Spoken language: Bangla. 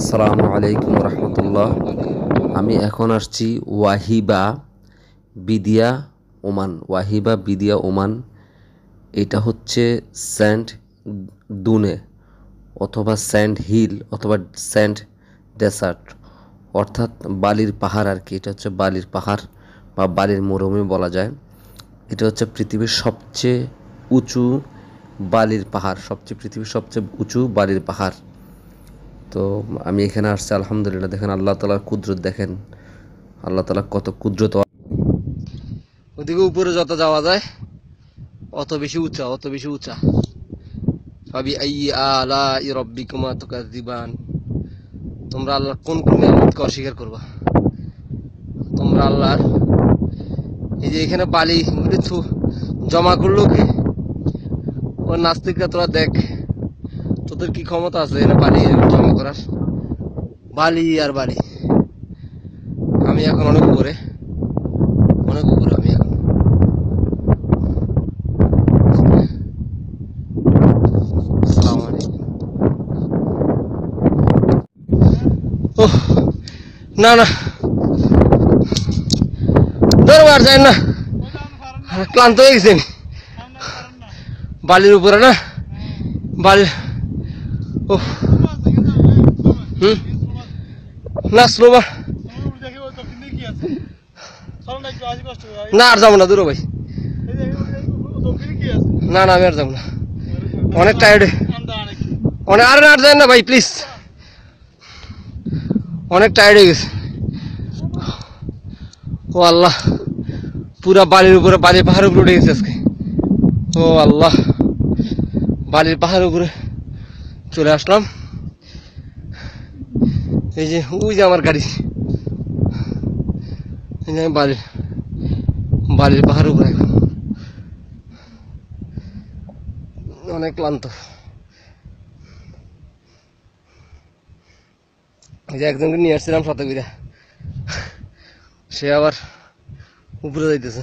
আসসালামু আলাইকুম রহমতুল্লাহ। আমি এখন আসছি ওয়াহিবা বিদিয়া ওমান। ওয়াহিবা বিদিয়া ওমান, এটা হচ্ছে স্যান্ড দুনে অথবা স্যান্ড হিল অথবা স্যান্ড ডেসার্ট, অর্থাৎ বালির পাহাড় আর কি। এটা হচ্ছে বালির পাহাড় বা বালির মরুভূমি বলা যায়। এটা হচ্ছে পৃথিবীর সবচেয়ে উঁচু বালির পাহাড়, পৃথিবীর সবচেয়ে উঁচু বালির পাহাড়। তো আমি এখানে আসছি, আলহামদুলিল্লাহ। দেখেন আল্লাহ তালার কুদরত, দেখেন আল্লাহ তালা কত কুদরত। ওদিকে উপরে যত যাওয়া যায় অত বেশি উঁচা, অত বেশি উঁচা। ফাবি আইয়ি আলাই রাব্বিকুমা তুকাযযিবান। তোমরা আল্লাহর কোন কোন নিয়ামতকে অস্বীকার করবা? তোমরা আল্লাহর এই যে এখানে বালি জমা করলো কে? ও নাস্তিকরা, তোরা দেখ তোদের কি ক্ষমতা আছে এখানে বালি জমা করার? বালি আর বালি। আমি এখন অনেক উপরে, অনেক উপরে আমি এখন। আসসালামু আলাইকুম। ওহ, না না, দরবার যায় না, ক্লান্ত হয়ে গেছেন। বালির উপরে না, বালির ও না স্লোবা না, আর যাবো না, দূর ভাই। না না, আমি আর যাবো না, অনেক টায়ার্ড, অনেক। আর না, আর যায় না ভাই, প্লিজ, অনেক টায়ার্ড হয়ে গেছে। ও আল্লাহ, পুরা বালির উপরে, বালির পাহাড়ের উপরে উঠে গেছে আজকে। ও আল্লাহ, বালির পাহাড়ের উপরে চলে আসলাম। এই যে ওই যে আমার গাড়ি, এই যে আমি বালির পাহাড়ের উপরে এখন অনেক ক্লান্ত। এই যে একজনকে নিয়ে আসছিলাম সাথে করে, সে আবার উপরে যাইতেছে।